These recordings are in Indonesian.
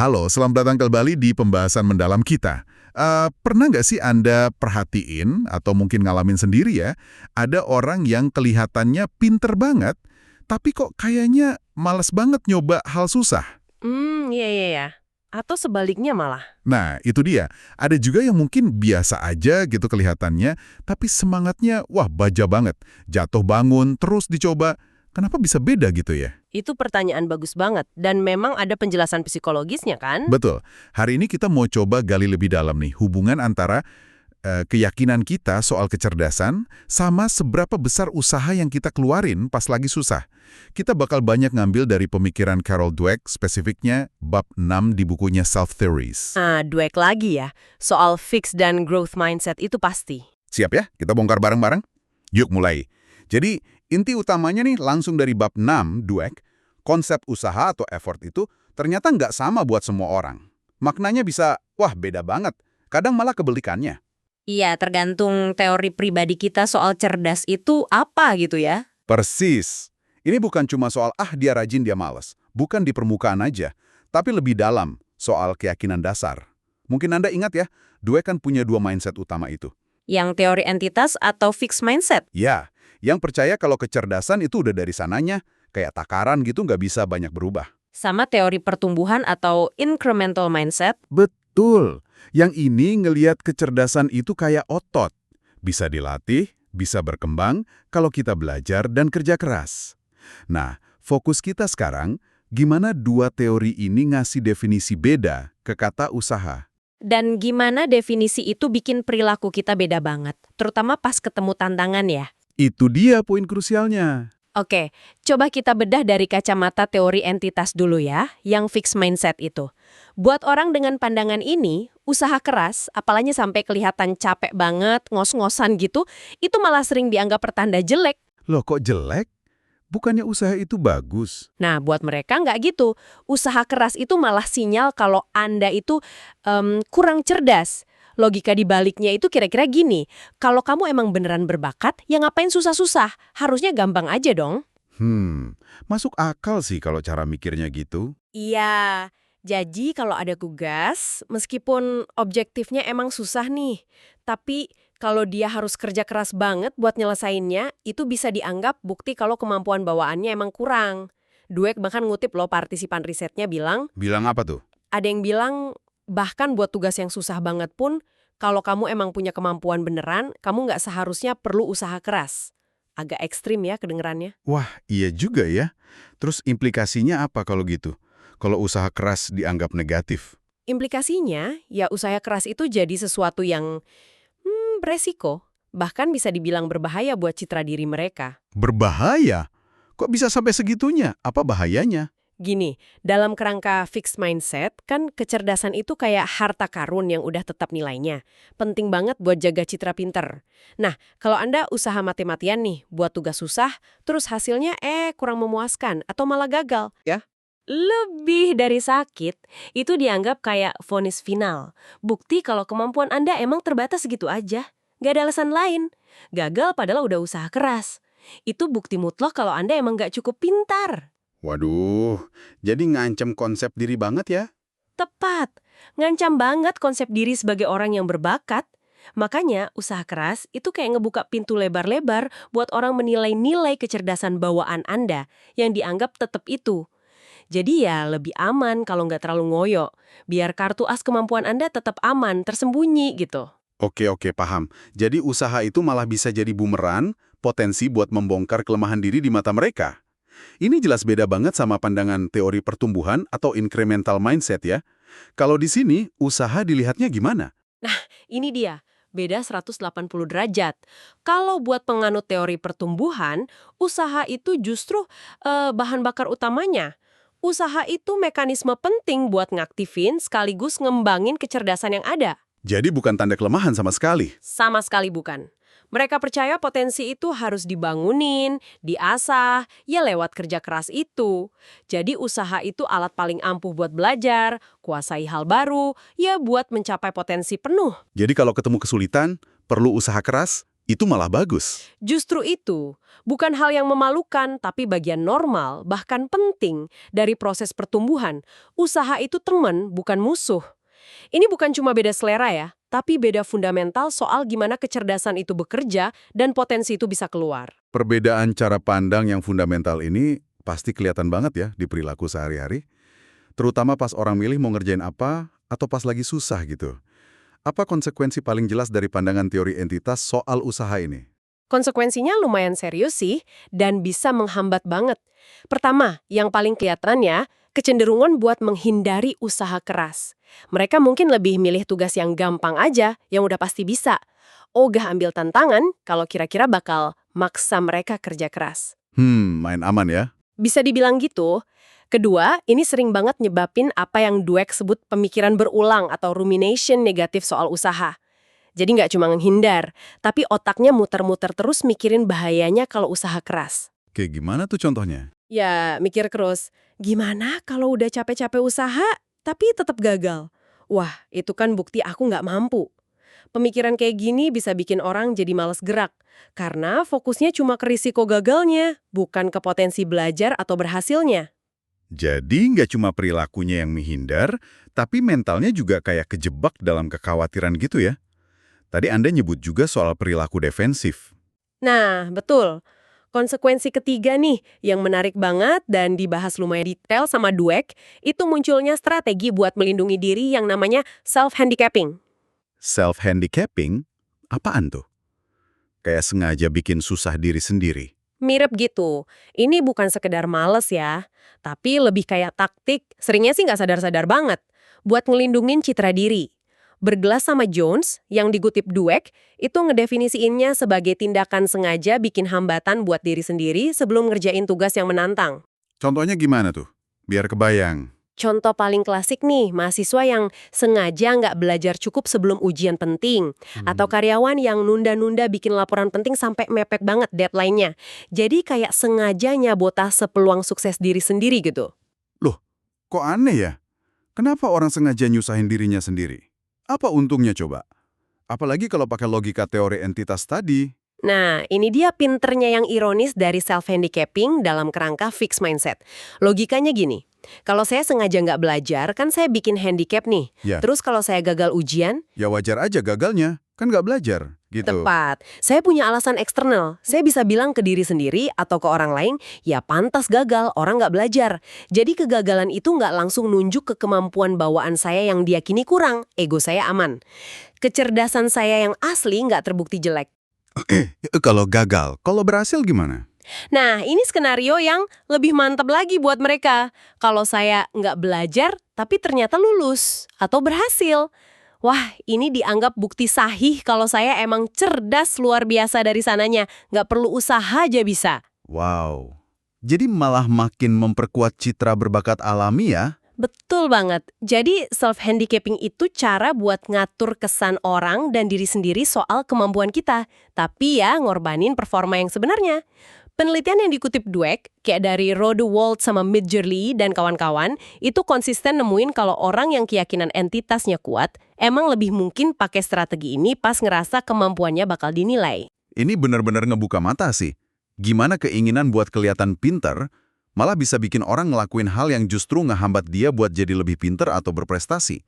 Halo, selamat datang kembali di pembahasan mendalam kita. Pernah nggak sih Anda perhatiin, atau mungkin ngalamin sendiri ya, ada orang yang kelihatannya pinter banget, tapi kok kayaknya males banget nyoba hal susah? Iya, iya, ya. Atau sebaliknya malah. Nah, itu dia. Ada juga yang mungkin biasa aja gitu kelihatannya, tapi semangatnya, wah baja banget. Jatuh bangun, terus dicoba. Kenapa bisa beda gitu ya? Itu pertanyaan bagus banget. Dan memang ada penjelasan psikologisnya kan? Betul. Hari ini kita mau coba gali lebih dalam nih, hubungan antara keyakinan kita soal kecerdasan sama seberapa besar usaha yang kita keluarin pas lagi susah. Kita bakal banyak ngambil dari pemikiran Carol Dweck, spesifiknya bab 6 di bukunya Self Theories. Dweck lagi ya. Soal fix dan growth mindset itu pasti. Siap ya? Kita bongkar bareng-bareng? Yuk mulai. Jadi, inti utamanya nih langsung dari bab 6, Dweck, konsep usaha atau effort itu ternyata nggak sama buat semua orang. Maknanya bisa, wah beda banget. Kadang malah kebalikannya. Iya, tergantung teori pribadi kita soal cerdas itu apa gitu ya. Persis. Ini bukan cuma soal dia rajin dia malas. Bukan di permukaan aja. Tapi lebih dalam soal keyakinan dasar. Mungkin Anda ingat ya, Dweck kan punya dua mindset utama itu. Yang teori entitas atau fixed mindset. Ya, yang percaya kalau kecerdasan itu udah dari sananya, kayak takaran gitu nggak bisa banyak berubah. Sama teori pertumbuhan atau incremental mindset. Betul. Yang ini ngeliat kecerdasan itu kayak otot. Bisa dilatih, bisa berkembang kalau kita belajar dan kerja keras. Nah, fokus kita sekarang, gimana dua teori ini ngasih definisi beda ke kata usaha. Dan gimana definisi itu bikin perilaku kita beda banget. Terutama pas ketemu tantangan ya. Itu dia poin krusialnya. Oke, coba kita bedah dari kacamata teori entitas dulu ya, yang fixed mindset itu. Buat orang dengan pandangan ini, usaha keras, apalagi sampai kelihatan capek banget, ngos-ngosan gitu, itu malah sering dianggap pertanda jelek. Loh kok jelek? Bukannya usaha itu bagus? Nah, buat mereka nggak gitu. Usaha keras itu malah sinyal kalau Anda itu kurang cerdas. Logika di baliknya itu kira-kira gini, kalau kamu emang beneran berbakat, ya ngapain susah-susah? Harusnya gampang aja dong. Masuk akal sih kalau cara mikirnya gitu. Iya, jadi kalau ada tugas, meskipun objektifnya emang susah nih, tapi kalau dia harus kerja keras banget buat nyelesainnya, itu bisa dianggap bukti kalau kemampuan bawaannya emang kurang. Dweck bahkan ngutip loh partisipan risetnya bilang, Bilang apa tuh? ada yang bilang bahkan buat tugas yang susah banget pun, kalau kamu emang punya kemampuan beneran, kamu nggak seharusnya perlu usaha keras. Agak ekstrim ya kedengerannya. Wah, iya juga ya. Terus implikasinya apa kalau gitu? Kalau usaha keras dianggap negatif? Implikasinya, ya usaha keras itu jadi sesuatu yang beresiko. Bahkan bisa dibilang berbahaya buat citra diri mereka. Berbahaya? Kok bisa sampai segitunya? Apa bahayanya? Gini, dalam kerangka fixed mindset, kan kecerdasan itu kayak harta karun yang udah tetap nilainya. Penting banget buat jaga citra pinter. Nah, kalau Anda usaha mati-matian nih, buat tugas susah, terus hasilnya kurang memuaskan atau malah gagal, ya? Lebih dari sakit, itu dianggap kayak vonis final. Bukti kalau kemampuan Anda emang terbatas gitu aja. Gak ada alasan lain. Gagal padahal udah usaha keras. Itu bukti mutlak kalau Anda emang gak cukup pintar. Waduh, jadi ngancem konsep diri banget ya? Tepat. Ngancam banget konsep diri sebagai orang yang berbakat. Makanya, usaha keras itu kayak ngebuka pintu lebar-lebar buat orang menilai nilai kecerdasan bawaan Anda yang dianggap tetap itu. Jadi ya lebih aman kalau nggak terlalu ngoyo. Biar kartu as kemampuan Anda tetap aman, tersembunyi gitu. Oke, paham. Jadi usaha itu malah bisa jadi bumerang, potensi buat membongkar kelemahan diri di mata mereka. Ini jelas beda banget sama pandangan teori pertumbuhan atau incremental mindset ya. Kalau di sini, usaha dilihatnya gimana? Ini dia, beda 180 derajat. Kalau buat penganut teori pertumbuhan, usaha itu justru bahan bakar utamanya. Usaha itu mekanisme penting buat ngaktifin sekaligus ngembangin kecerdasan yang ada. Jadi bukan tanda kelemahan sama sekali. Sama sekali bukan. Mereka percaya potensi itu harus dibangunin, diasah, ya lewat kerja keras itu. Jadi usaha itu alat paling ampuh buat belajar, kuasai hal baru, ya buat mencapai potensi penuh. Jadi kalau ketemu kesulitan, perlu usaha keras, Itu malah bagus. Justru itu, bukan hal yang memalukan, tapi bagian normal, bahkan penting dari proses pertumbuhan. Usaha itu teman, bukan musuh. Ini bukan cuma beda selera ya, tapi beda fundamental soal gimana kecerdasan itu bekerja dan potensi itu bisa keluar. Perbedaan cara pandang yang fundamental ini pasti kelihatan banget ya di perilaku sehari-hari. Terutama pas orang milih mau ngerjain apa atau pas lagi susah gitu. Apa konsekuensi paling jelas dari pandangan teori entitas soal usaha ini? Konsekuensinya lumayan serius sih, dan bisa menghambat banget. Pertama, yang paling kelihatannya, kecenderungan buat menghindari usaha keras. Mereka mungkin lebih milih tugas yang gampang aja, yang udah pasti bisa. Ogah ambil tantangan kalau kira-kira bakal maksa mereka kerja keras. Main aman ya? Bisa dibilang gitu. Kedua, ini sering banget nyebabin apa yang Dweck sebut pemikiran berulang atau rumination negatif soal usaha. Jadi nggak cuma menghindar, tapi otaknya muter-muter terus mikirin bahayanya kalau usaha keras. Kayak gimana tuh contohnya? Ya, mikir terus, gimana kalau udah capek-capek usaha, tapi tetap gagal? Wah, itu kan bukti aku nggak mampu. Pemikiran kayak gini bisa bikin orang jadi malas gerak, karena fokusnya cuma ke risiko gagalnya, bukan ke potensi belajar atau berhasilnya. Jadi nggak cuma perilakunya yang menghindar, tapi mentalnya juga kayak kejebak dalam kekhawatiran gitu ya? Tadi Anda nyebut juga soal perilaku defensif. Nah, betul. Konsekuensi ketiga nih, yang menarik banget dan dibahas lumayan detail sama Dweck, itu munculnya strategi buat melindungi diri yang namanya self-handicapping. Self-handicapping? Apaan tuh? Kayak sengaja bikin susah diri sendiri. Mirip gitu. Ini bukan sekedar males ya, tapi lebih kayak taktik, seringnya sih nggak sadar-sadar banget, buat ngelindungin citra diri. Bergelas sama Jones, yang digutip Dweck, itu ngedefinisiinnya sebagai tindakan sengaja bikin hambatan buat diri sendiri sebelum ngerjain tugas yang menantang. Contohnya gimana tuh? Biar kebayang. Contoh paling klasik nih, mahasiswa yang sengaja nggak belajar cukup sebelum ujian penting. Atau karyawan yang nunda-nunda bikin laporan penting sampai mepet banget deadline-nya. Jadi kayak sengaja nyabotase peluang sukses diri sendiri gitu. Loh, kok aneh ya? Kenapa orang sengaja nyusahin dirinya sendiri? Apa untungnya coba? Apalagi kalau pakai logika teori entitas tadi. Nah, ini dia pinternya yang ironis dari self-handicapping dalam kerangka fixed mindset. Logikanya gini, kalau saya sengaja nggak belajar, kan saya bikin handicap nih. Ya. Terus kalau saya gagal ujian, Ya wajar aja gagalnya, kan nggak belajar, gitu. tepat. Saya punya alasan eksternal. Saya bisa bilang ke diri sendiri atau ke orang lain, ya pantas gagal, orang nggak belajar. Jadi kegagalan itu nggak langsung nunjuk ke kemampuan bawaan saya yang diyakini kurang, ego saya aman. Kecerdasan saya yang asli nggak terbukti jelek. Kalau gagal, kalau berhasil gimana? Nah, ini skenario yang lebih mantap lagi buat mereka. Kalau saya nggak belajar, tapi ternyata lulus atau berhasil. Wah, ini dianggap bukti sahih kalau saya emang cerdas luar biasa dari sananya. Nggak perlu usaha aja bisa. Wow. Jadi malah makin memperkuat citra berbakat alami ya? Betul banget. Jadi self-handicapping itu cara buat ngatur kesan orang dan diri sendiri soal kemampuan kita. Tapi ya ngorbanin performa yang sebenarnya. Penelitian yang dikutip Dweck, kayak dari Rode Wald sama Midjourney dan kawan-kawan, itu konsisten nemuin kalau orang yang keyakinan entitasnya kuat, emang lebih mungkin pakai strategi ini pas ngerasa kemampuannya bakal dinilai. Ini benar-benar ngebuka mata sih. Gimana keinginan buat kelihatan pinter, malah bisa bikin orang ngelakuin hal yang justru ngehambat dia buat jadi lebih pinter atau berprestasi.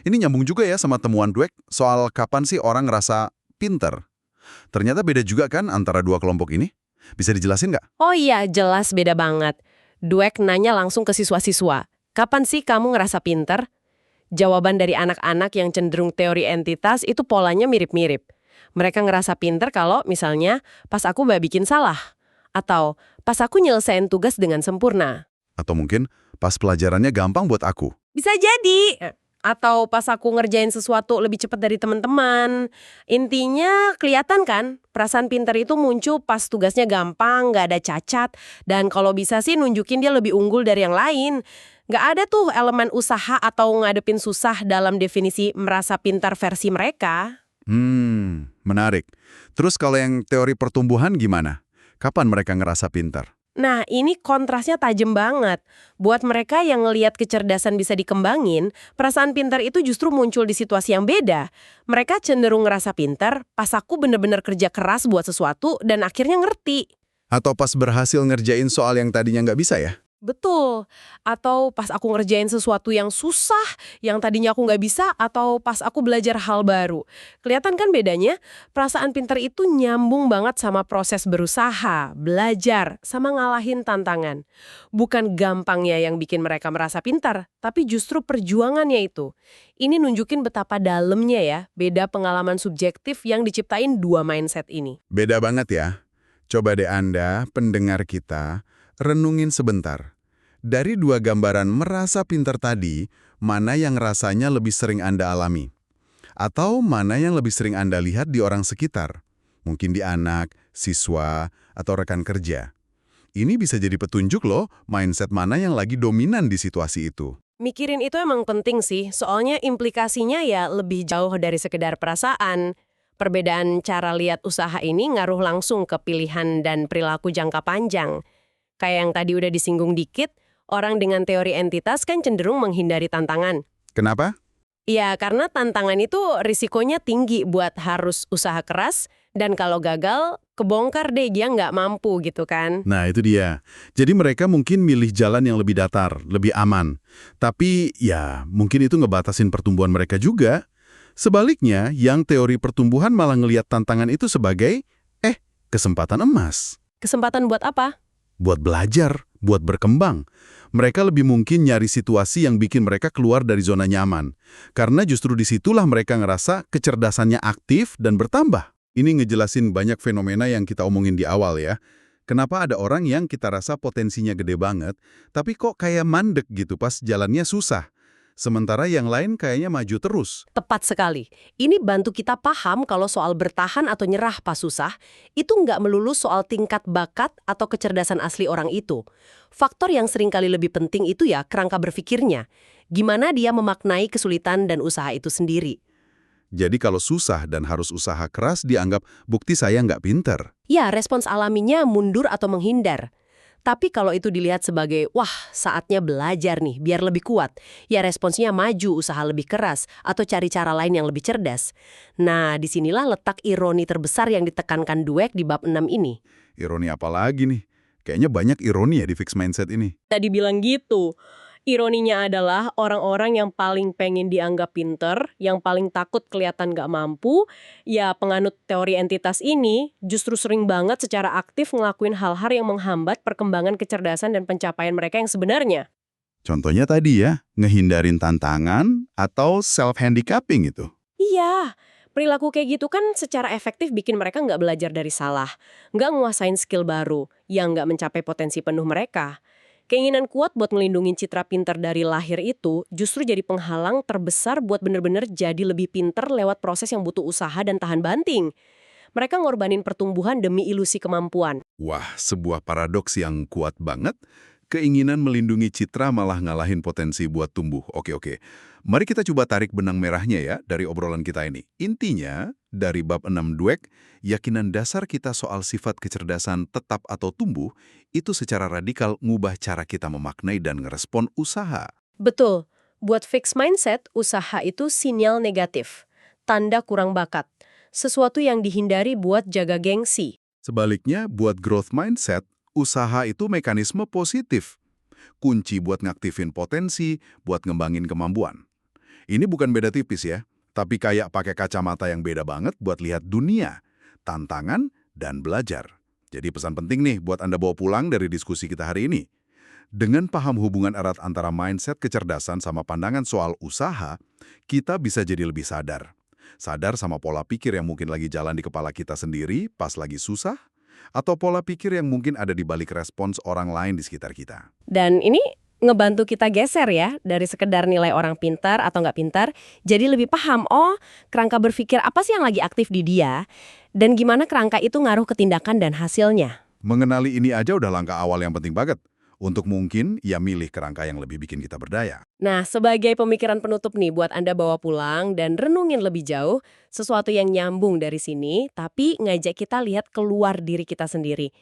Ini nyambung juga ya sama temuan Dweck soal kapan sih orang ngerasa pinter. Ternyata beda juga kan antara dua kelompok ini? Bisa dijelasin nggak? Oh iya, jelas beda banget. Dweck nanya langsung ke siswa-siswa, kapan sih kamu ngerasa pinter? Jawaban dari anak-anak yang cenderung teori entitas itu polanya mirip-mirip. Mereka ngerasa pinter kalau misalnya pas aku nggak bikin salah. Atau pas aku nyelesain tugas dengan sempurna. Atau mungkin pas pelajarannya gampang buat aku. Bisa jadi. Atau pas aku ngerjain sesuatu lebih cepat dari teman-teman. Intinya kelihatan kan, perasaan pinter itu muncul pas tugasnya gampang, nggak ada cacat. Dan kalau bisa sih nunjukin dia lebih unggul dari yang lain. Nggak ada tuh elemen usaha atau ngadepin susah dalam definisi merasa pintar versi mereka. Menarik. Terus kalau yang teori pertumbuhan gimana? Kapan mereka ngerasa pintar? Nah, ini kontrasnya tajam banget. Buat mereka yang ngelihat kecerdasan bisa dikembangin, perasaan pintar itu justru muncul di situasi yang beda. Mereka cenderung ngerasa pintar pas aku bener-bener kerja keras buat sesuatu dan akhirnya ngerti. Atau pas berhasil ngerjain soal yang tadinya nggak bisa ya? Betul. Atau pas aku ngerjain sesuatu yang susah, yang tadinya aku nggak bisa, atau pas aku belajar hal baru. Kelihatan kan bedanya? Perasaan pintar itu nyambung banget sama proses berusaha, belajar, sama ngalahin tantangan. Bukan gampangnya yang bikin mereka merasa pintar, tapi justru perjuangannya itu. Ini nunjukin betapa dalamnya ya, beda pengalaman subjektif yang diciptain dua mindset ini. Beda banget ya. Coba deh Anda, pendengar kita, renungin sebentar. Dari dua gambaran merasa pintar tadi, mana yang rasanya lebih sering Anda alami? Atau mana yang lebih sering Anda lihat di orang sekitar? Mungkin di anak, siswa, atau rekan kerja. Ini bisa jadi petunjuk loh, mindset mana yang lagi dominan di situasi itu. Mikirin itu emang penting sih, soalnya implikasinya ya lebih jauh dari sekedar perasaan. Perbedaan cara lihat usaha ini ngaruh langsung ke pilihan dan perilaku jangka panjang. Kayak yang tadi udah disinggung dikit, orang dengan teori entitas kan cenderung menghindari tantangan. Kenapa? Iya, karena tantangan itu risikonya tinggi buat harus usaha keras, dan kalau gagal, kebongkar deh dia nggak mampu gitu kan. Nah, itu dia. Jadi mereka mungkin milih jalan yang lebih datar, lebih aman. Tapi ya, mungkin itu ngebatasin pertumbuhan mereka juga. Sebaliknya, yang teori pertumbuhan malah ngelihat tantangan itu sebagai, kesempatan emas. Kesempatan buat apa? Buat belajar, buat berkembang. Mereka lebih mungkin nyari situasi yang bikin mereka keluar dari zona nyaman. Karena justru disitulah mereka ngerasa kecerdasannya aktif dan bertambah. Ini ngejelasin banyak fenomena yang kita omongin di awal ya. Kenapa ada orang yang kita rasa potensinya gede banget, tapi kok kayak mandek gitu pas jalannya susah. Sementara yang lain kayaknya maju terus. Tepat sekali. Ini bantu kita paham kalau soal bertahan atau nyerah pas susah, itu nggak melulu soal tingkat bakat atau kecerdasan asli orang itu. Faktor yang seringkali lebih penting itu ya kerangka berpikirnya. Gimana dia memaknai kesulitan dan usaha itu sendiri. Jadi kalau susah dan harus usaha keras dianggap bukti saya nggak pinter. Ya, respons alaminya mundur atau menghindar. Tapi kalau itu dilihat sebagai, wah saatnya belajar nih biar lebih kuat, ya responsnya maju, usaha lebih keras, atau cari cara lain yang lebih cerdas. Nah, disinilah letak ironi terbesar yang ditekankan Dweck di bab 6 ini. Ironi apa lagi nih? Kayaknya banyak ironi ya di fixed mindset ini. Tadi bilang gitu. Ironinya adalah orang-orang yang paling pengen dianggap pinter, yang paling takut kelihatan gak mampu, ya penganut teori entitas ini justru sering banget secara aktif ngelakuin hal-hal yang menghambat perkembangan kecerdasan dan pencapaian mereka yang sebenarnya. Contohnya tadi ya, ngehindarin tantangan atau self-handicapping itu. Iya, perilaku kayak gitu kan secara efektif bikin mereka nggak belajar dari salah, nggak nguasain skill baru, yang nggak mencapai potensi penuh mereka. Keinginan kuat buat melindungi citra pinter dari lahir itu justru jadi penghalang terbesar buat bener-bener jadi lebih pinter lewat proses yang butuh usaha dan tahan banting. Mereka ngorbanin pertumbuhan demi ilusi kemampuan. Wah, sebuah paradoks yang kuat banget. Keinginan melindungi citra malah ngalahin potensi buat tumbuh. Oke. Mari kita coba tarik benang merahnya ya dari obrolan kita ini. Intinya, dari bab 6 Dweck, yakinan dasar kita soal sifat kecerdasan tetap atau tumbuh, itu secara radikal ngubah cara kita memaknai dan ngerespon usaha. Betul, buat fixed mindset, usaha itu sinyal negatif. Tanda kurang bakat. Sesuatu yang dihindari buat jaga gengsi. Sebaliknya, buat growth mindset, usaha itu mekanisme positif. Kunci buat ngaktifin potensi, buat ngembangin kemampuan. Ini bukan beda tipis ya, tapi kayak pakai kacamata yang beda banget buat lihat dunia, tantangan, dan belajar. Jadi pesan penting nih buat Anda bawa pulang dari diskusi kita hari ini. Dengan paham hubungan erat antara mindset kecerdasan sama pandangan soal usaha, kita bisa jadi lebih sadar. Sadar sama pola pikir yang mungkin lagi jalan di kepala kita sendiri pas lagi susah, atau pola pikir yang mungkin ada di balik respons orang lain di sekitar kita. Dan ini ngebantu kita geser ya, dari sekedar nilai orang pintar atau nggak pintar, jadi lebih paham, kerangka berpikir apa sih yang lagi aktif di dia, dan gimana kerangka itu ngaruh ke tindakan dan hasilnya. Mengenali ini aja udah langkah awal yang penting banget. Untuk mungkin, ya milih kerangka yang lebih bikin kita berdaya. Nah, sebagai pemikiran penutup nih buat Anda bawa pulang dan renungin lebih jauh, sesuatu yang nyambung dari sini, tapi ngajak kita lihat keluar diri kita sendiri.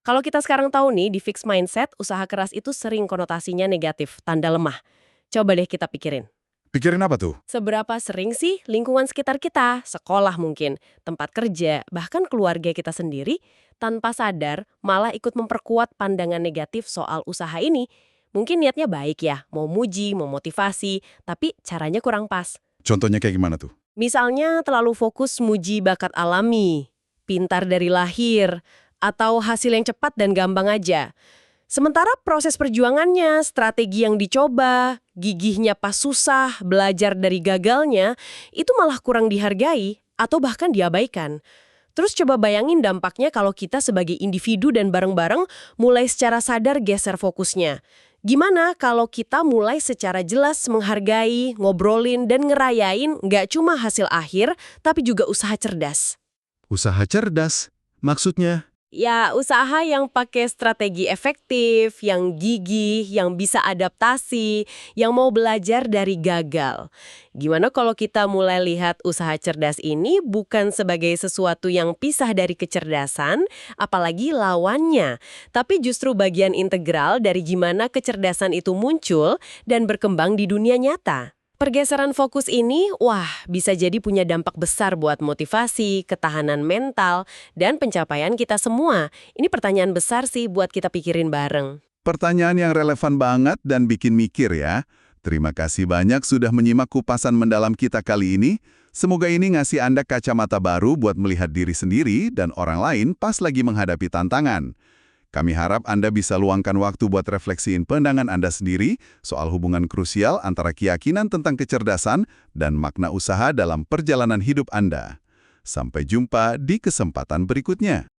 Kalau kita sekarang tahu nih, di fixed mindset, usaha keras itu sering konotasinya negatif, tanda lemah. Coba deh kita pikirin. Pikirin apa tuh? Seberapa sering sih lingkungan sekitar kita, sekolah mungkin, tempat kerja, bahkan keluarga kita sendiri, tanpa sadar malah ikut memperkuat pandangan negatif soal usaha ini? Mungkin niatnya baik ya, mau muji, mau motivasi, tapi caranya kurang pas. Contohnya kayak gimana tuh? Misalnya terlalu fokus muji bakat alami, pintar dari lahir, atau hasil yang cepat dan gampang aja. Sementara proses perjuangannya, strategi yang dicoba, gigihnya pas susah, belajar dari gagalnya, itu malah kurang dihargai atau bahkan diabaikan. Terus coba bayangin dampaknya kalau kita sebagai individu dan bareng-bareng mulai secara sadar geser fokusnya. Gimana kalau kita mulai secara jelas menghargai, ngobrolin, dan ngerayain nggak cuma hasil akhir, tapi juga usaha cerdas? Usaha cerdas. Maksudnya? Ya, usaha yang pakai strategi efektif, yang gigih, yang bisa adaptasi, yang mau belajar dari gagal. Gimana kalau kita mulai lihat usaha cerdas ini bukan sebagai sesuatu yang pisah dari kecerdasan, apalagi lawannya, tapi justru bagian integral dari gimana kecerdasan itu muncul dan berkembang di dunia nyata. Pergeseran fokus ini, bisa jadi punya dampak besar buat motivasi, ketahanan mental, dan pencapaian kita semua. Ini pertanyaan besar sih buat kita pikirin bareng. Pertanyaan yang relevan banget dan bikin mikir ya. Terima kasih banyak sudah menyimak kupasan mendalam kita kali ini. Semoga ini ngasih Anda kacamata baru buat melihat diri sendiri dan orang lain pas lagi menghadapi tantangan. Kami harap Anda bisa luangkan waktu buat refleksiin pandangan Anda sendiri soal hubungan krusial antara keyakinan tentang kecerdasan dan makna usaha dalam perjalanan hidup Anda. Sampai jumpa di kesempatan berikutnya.